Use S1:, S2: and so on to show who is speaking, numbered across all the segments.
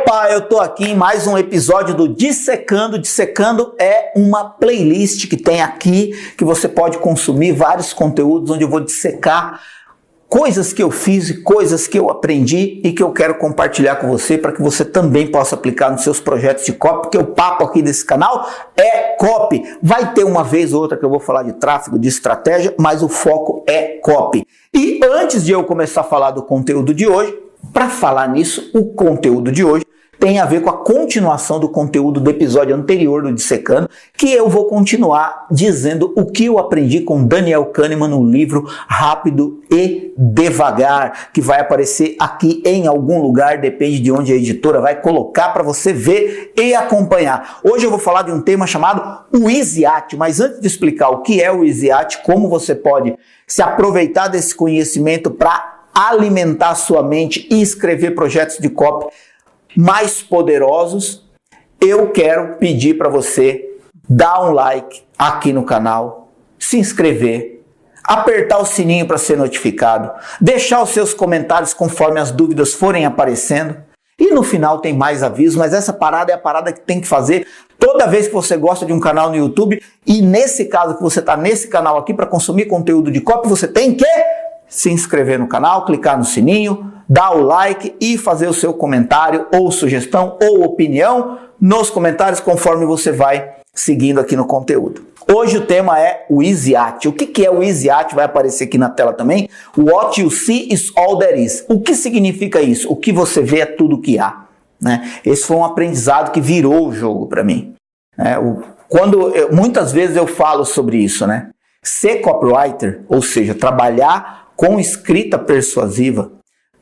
S1: Opa, eu tô aqui em mais um episódio do Dissecando. Dissecando é uma playlist que tem aqui, que você pode consumir vários conteúdos, onde eu vou dissecar coisas que eu fiz e coisas que eu aprendi e que eu quero compartilhar com você para que você também possa aplicar nos seus projetos de copy, porque o papo aqui desse canal é copy. Vai ter uma vez ou outra que eu vou falar de tráfego, de estratégia, mas o foco é copy. E antes de eu começar a falar do conteúdo de hoje, para falar nisso, o conteúdo de hoje tem a ver com a continuação do conteúdo do episódio anterior do Dissecando, que eu vou continuar dizendo o que eu aprendi com Daniel Kahneman no livro Rápido e Devagar, que vai aparecer aqui em algum lugar, depende de onde a editora vai colocar para você ver e acompanhar. Hoje eu vou falar de um tema chamado o EasyAt, mas antes de explicar o que é o EasyAt, como você pode se aproveitar desse conhecimento para alimentar sua mente e escrever projetos de copy mais poderosos, eu quero pedir para você dar um like aqui no canal, se inscrever, apertar o sininho para ser notificado, deixar os seus comentários conforme as dúvidas forem aparecendo. E no final tem mais avisos, mas essa parada é a parada que tem que fazer toda vez que você gosta de um canal no YouTube. E nesse caso que você está nesse canal aqui para consumir conteúdo de copy, você tem que se inscrever no canal, clicar no sininho, dar o like e fazer o seu comentário ou sugestão ou opinião nos comentários conforme você vai seguindo aqui no conteúdo. Hoje o tema é o EasyAt. O que é o EasyAt? Vai aparecer aqui na tela também. What you see is all there is. O que significa isso? O que você vê é tudo o que há, né? Esse foi um aprendizado que virou o jogo para mim. Muitas vezes eu falo sobre isso, né? Ser copywriter, ou seja, trabalhar com escrita persuasiva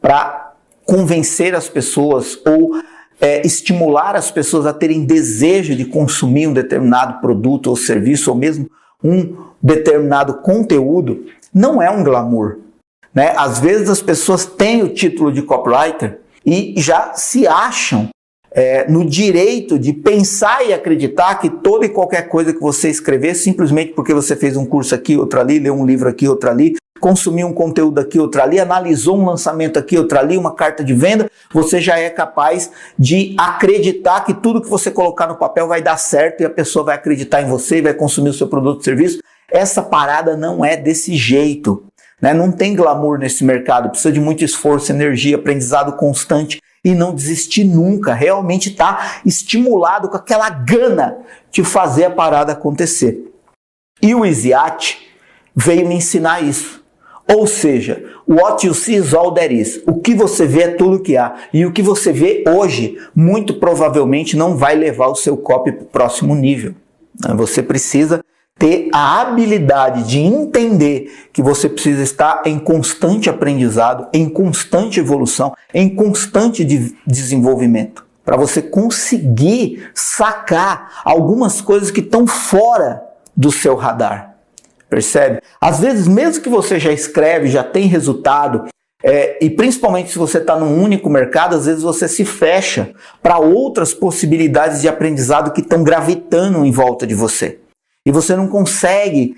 S1: para convencer as pessoas ou estimular as pessoas a terem desejo de consumir um determinado produto ou serviço ou mesmo um determinado conteúdo, não é um glamour, né? Às vezes as pessoas têm o título de copywriter e já se acham no direito de pensar e acreditar que toda e qualquer coisa que você escrever, simplesmente porque você fez um curso aqui, outro ali, leu um livro aqui, outro ali, consumiu um conteúdo aqui, outro ali, analisou um lançamento aqui, outro ali, uma carta de venda, você já é capaz de acreditar que tudo que você colocar no papel vai dar certo e a pessoa vai acreditar em você e vai consumir o seu produto ou serviço. Essa parada não é desse jeito, né? Não tem glamour nesse mercado, precisa de muito esforço, energia, aprendizado constante e não desistir nunca, realmente estar estimulado com aquela gana de fazer a parada acontecer. E o EasyAt veio me ensinar isso. Ou seja, what you see is all there is. O que você vê é tudo que há. E o que você vê hoje, muito provavelmente não vai levar o seu copy para o próximo nível. Você precisa ter a habilidade de entender que você precisa estar em constante aprendizado, em constante evolução, em constante desenvolvimento, para você conseguir sacar algumas coisas que estão fora do seu radar. Percebe? Às vezes, mesmo que você já escreve, já tem resultado, e principalmente se você está num único mercado, às vezes você se fecha para outras possibilidades de aprendizado que estão gravitando em volta de você. E você não consegue,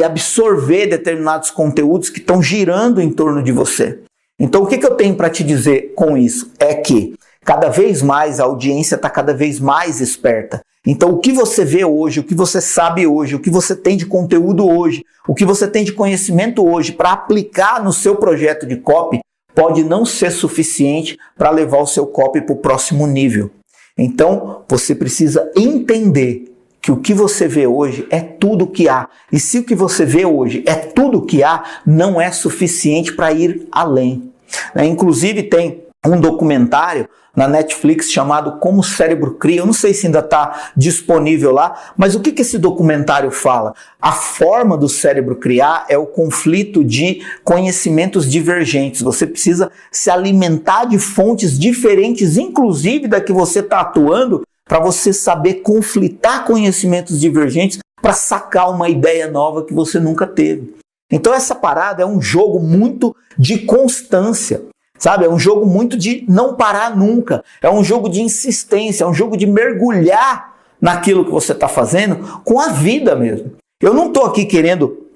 S1: absorver determinados conteúdos que estão girando em torno de você. Então, o que eu tenho para te dizer com isso? É que cada vez mais a audiência está cada vez mais esperta. Então, o que você vê hoje, o que você sabe hoje, o que você tem de conteúdo hoje, o que você tem de conhecimento hoje para aplicar no seu projeto de copy, pode não ser suficiente para levar o seu copy para o próximo nível. Então, você precisa entender que o que você vê hoje é tudo o que há. E se o que você vê hoje é tudo o que há, não é suficiente para ir além. Inclusive, tem um documentário na Netflix chamado Como o Cérebro Cria. Eu não sei se ainda está disponível lá, mas o que esse documentário fala? A forma do cérebro criar é o conflito de conhecimentos divergentes. Você precisa se alimentar de fontes diferentes, inclusive da que você está atuando, para você saber conflitar conhecimentos divergentes para sacar uma ideia nova que você nunca teve. Então essa parada é um jogo muito de constância. Sabe, é um jogo muito de não parar nunca, é um jogo de insistência, é um jogo de mergulhar naquilo que você está fazendo com a vida mesmo. Eu não estou aqui querendo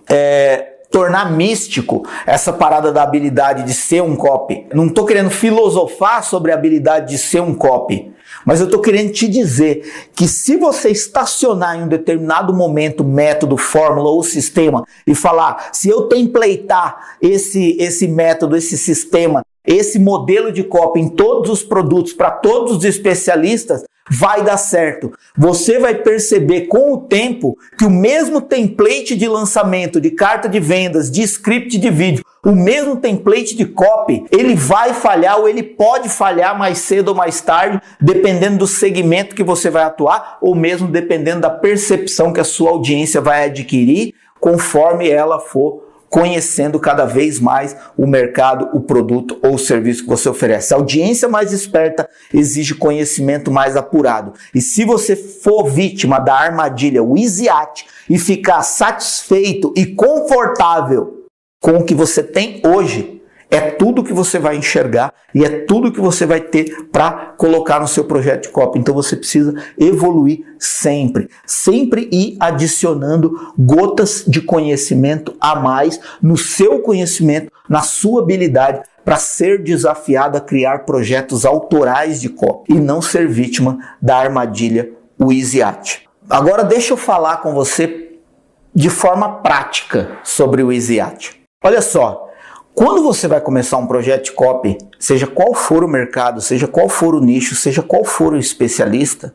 S1: tornar místico essa parada da habilidade de ser um copy. Não estou querendo filosofar sobre a habilidade de ser um copy, mas eu estou querendo te dizer que se você estacionar em um determinado momento, método, fórmula ou sistema e falar, se eu templatear esse método, esse sistema, esse modelo de copy em todos os produtos, para todos os especialistas, vai dar certo. Você vai perceber com o tempo que o mesmo template de lançamento, de carta de vendas, de script de vídeo, o mesmo template de copy, ele vai falhar ou ele pode falhar mais cedo ou mais tarde, dependendo do segmento que você vai atuar ou mesmo dependendo da percepção que a sua audiência vai adquirir conforme ela for conhecendo cada vez mais o mercado, o produto ou o serviço que você oferece. A audiência mais esperta exige conhecimento mais apurado. E se você for vítima da armadilha WYSIWYG e ficar satisfeito e confortável com o que você tem hoje, é tudo que você vai enxergar e é tudo que você vai ter para colocar no seu projeto de copy. Então você precisa evoluir sempre ir adicionando gotas de conhecimento a mais no seu conhecimento, na sua habilidade para ser desafiado a criar projetos autorais de copy e não ser vítima da armadilha WYSIWYG. Agora deixa eu falar com você de forma prática sobre o WYSIWYG. Olha só, quando você vai começar um projeto de copy, seja qual for o mercado, seja qual for o nicho, seja qual for o especialista,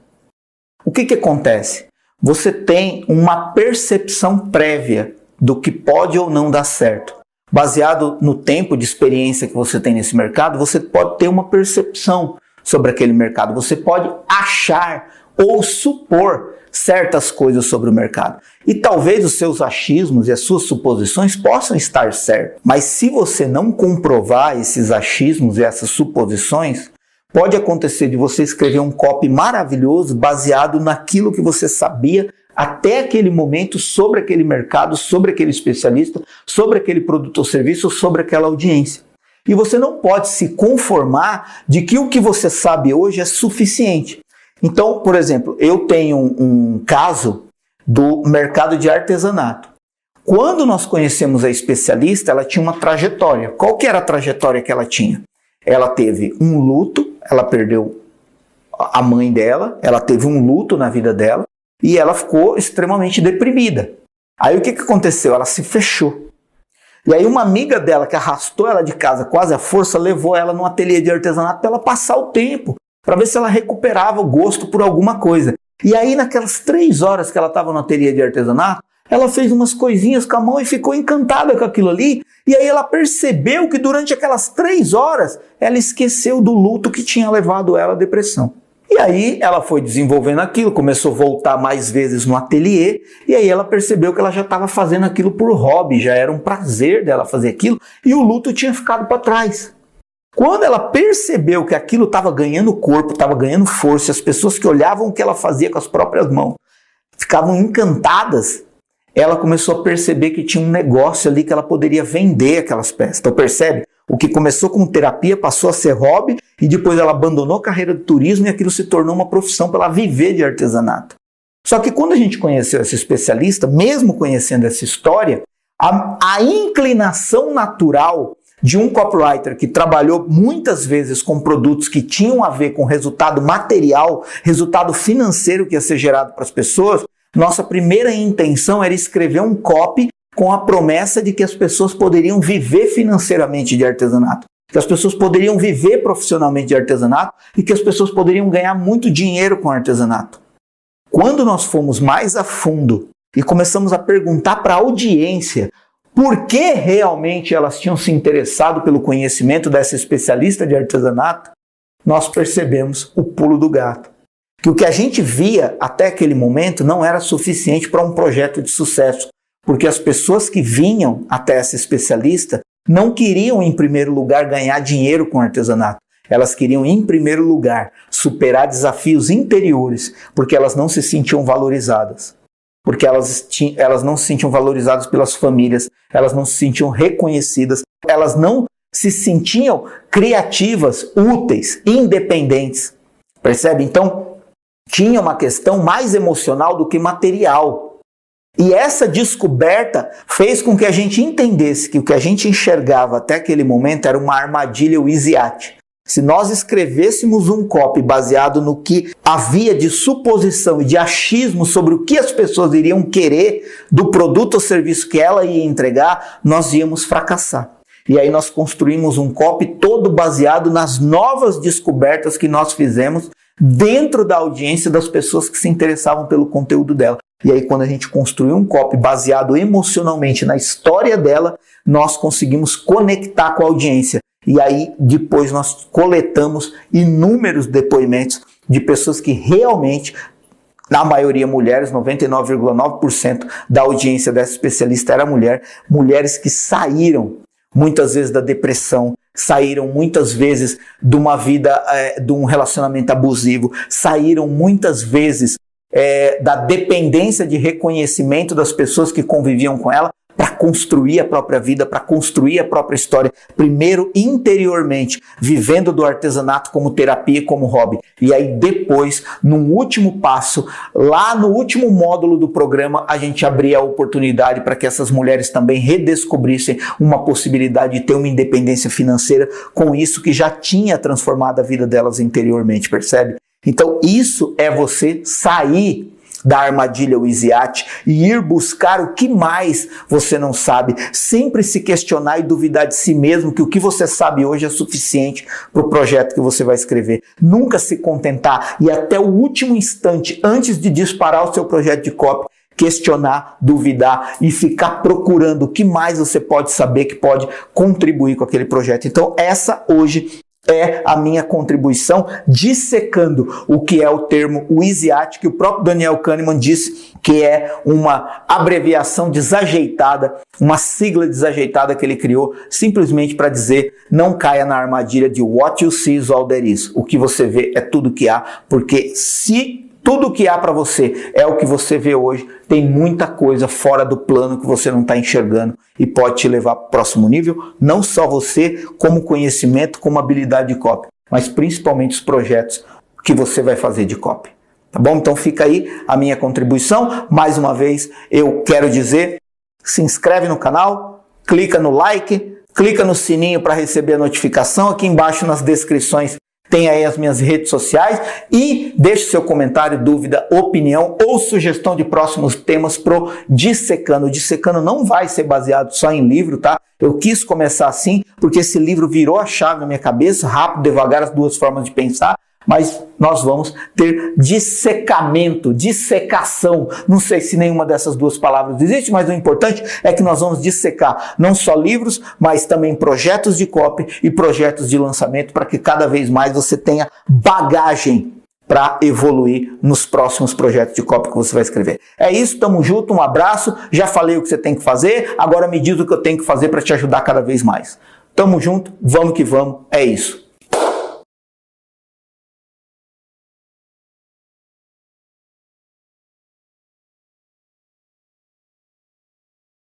S1: o que acontece? Você tem uma percepção prévia do que pode ou não dar certo. Baseado no tempo de experiência que você tem nesse mercado, você pode ter uma percepção sobre aquele mercado. Você pode achar ou supor certas coisas sobre o mercado. E talvez os seus achismos e as suas suposições possam estar certos. Mas se você não comprovar esses achismos e essas suposições, pode acontecer de você escrever um copy maravilhoso baseado naquilo que você sabia até aquele momento sobre aquele mercado, sobre aquele especialista, sobre aquele produto ou serviço, sobre aquela audiência. E você não pode se conformar de que o que você sabe hoje é suficiente. Então, por exemplo, eu tenho um caso do mercado de artesanato. Quando nós conhecemos a especialista, ela tinha uma trajetória. Qual que era a trajetória que ela tinha? Ela teve um luto, ela perdeu a mãe dela, ela teve um luto na vida dela e ela ficou extremamente deprimida. Aí o que aconteceu? Ela se fechou. E aí uma amiga dela que arrastou ela de casa quase à força, levou ela num ateliê de artesanato para ela passar o tempo, para ver se ela recuperava o gosto por alguma coisa. E aí naquelas 3 horas que ela estava no ateliê de artesanato, ela fez umas coisinhas com a mão e ficou encantada com aquilo ali. E aí ela percebeu que durante aquelas 3 horas, ela esqueceu do luto que tinha levado ela à depressão. E aí ela foi desenvolvendo aquilo, começou a voltar mais vezes no ateliê, e aí ela percebeu que ela já estava fazendo aquilo por hobby, já era um prazer dela fazer aquilo, e o luto tinha ficado para trás. Quando ela percebeu que aquilo estava ganhando corpo, estava ganhando força, as pessoas que olhavam o que ela fazia com as próprias mãos ficavam encantadas, ela começou a perceber que tinha um negócio ali que ela poderia vender aquelas peças. Então percebe? O que começou como terapia passou a ser hobby e depois ela abandonou a carreira de turismo e aquilo se tornou uma profissão para ela viver de artesanato. Só que quando a gente conheceu esse especialista, mesmo conhecendo essa história, a inclinação natural de um copywriter que trabalhou muitas vezes com produtos que tinham a ver com resultado material, resultado financeiro que ia ser gerado para as pessoas, nossa primeira intenção era escrever um copy com a promessa de que as pessoas poderiam viver financeiramente de artesanato, que as pessoas poderiam viver profissionalmente de artesanato e que as pessoas poderiam ganhar muito dinheiro com artesanato. Quando nós fomos mais a fundo e começamos a perguntar para a audiência por que realmente elas tinham se interessado pelo conhecimento dessa especialista de artesanato, nós percebemos o pulo do gato. Que o que a gente via até aquele momento não era suficiente para um projeto de sucesso, porque as pessoas que vinham até essa especialista não queriam, em primeiro lugar, ganhar dinheiro com artesanato. Elas queriam, em primeiro lugar, superar desafios interiores, porque elas não se sentiam valorizadas. Porque elas não se sentiam valorizadas pelas famílias, elas não se sentiam reconhecidas, elas não se sentiam criativas, úteis, independentes. Percebe? Então, tinha uma questão mais emocional do que material. E essa descoberta fez com que a gente entendesse que o que a gente enxergava até aquele momento era uma armadilha WYSIWYAT. Se nós escrevêssemos um copy baseado no que havia de suposição e de achismo sobre o que as pessoas iriam querer do produto ou serviço que ela ia entregar, nós íamos fracassar. E aí nós construímos um copy todo baseado nas novas descobertas que nós fizemos dentro da audiência das pessoas que se interessavam pelo conteúdo dela. E aí quando a gente construiu um copy baseado emocionalmente na história dela, nós conseguimos conectar com a audiência. E aí, depois nós coletamos inúmeros depoimentos de pessoas que realmente, na maioria mulheres, 99,9% da audiência dessa especialista era mulher, mulheres que saíram muitas vezes da depressão, saíram muitas vezes de uma vida, de um relacionamento abusivo, saíram muitas vezes da dependência de reconhecimento das pessoas que conviviam com ela, para construir a própria vida, para construir a própria história, primeiro interiormente, vivendo do artesanato como terapia e como hobby. E aí depois, num último passo, lá no último módulo do programa, a gente abria a oportunidade para que essas mulheres também redescobrissem uma possibilidade de ter uma independência financeira com isso que já tinha transformado a vida delas interiormente, percebe? Então isso é você sair da armadilha WYSIWYAT e ir buscar o que mais você não sabe. Sempre se questionar e duvidar de si mesmo que o que você sabe hoje é suficiente para o projeto que você vai escrever. Nunca se contentar e até o último instante, antes de disparar o seu projeto de copy, questionar, duvidar e ficar procurando o que mais você pode saber que pode contribuir com aquele projeto. Então essa hoje é a minha contribuição dissecando o que é o termo WYSIWYAT, que o próprio Daniel Kahneman disse que é uma abreviação desajeitada, uma sigla desajeitada que ele criou simplesmente para dizer não caia na armadilha de what you see is all there is. O que você vê é tudo que há, porque se tudo que há para você é o que você vê hoje, tem muita coisa fora do plano que você não está enxergando e pode te levar para o próximo nível, não só você, como conhecimento, como habilidade de copy, mas principalmente os projetos que você vai fazer de copy. Tá bom? Então fica aí a minha contribuição. Mais uma vez, eu quero dizer, se inscreve no canal, clica no like, clica no sininho para receber a notificação. Aqui embaixo nas descrições tem aí as minhas redes sociais e deixe seu comentário, dúvida, opinião ou sugestão de próximos temas pro Dissecando. O Dissecando não vai ser baseado só em livro, tá? Eu quis começar assim porque esse livro virou a chave na minha cabeça, rápido, devagar, as duas formas de pensar, mas nós vamos ter dissecamento, dissecação. Não sei se nenhuma dessas duas palavras existe, mas o importante é que nós vamos dissecar não só livros, mas também projetos de copy e projetos de lançamento para que cada vez mais você tenha bagagem para evoluir nos próximos projetos de copy que você vai escrever. É isso, tamo junto, um abraço, já falei o que você tem que fazer, agora me diz o que eu tenho que fazer para te ajudar cada vez mais. Tamo junto, vamos que vamos, é isso.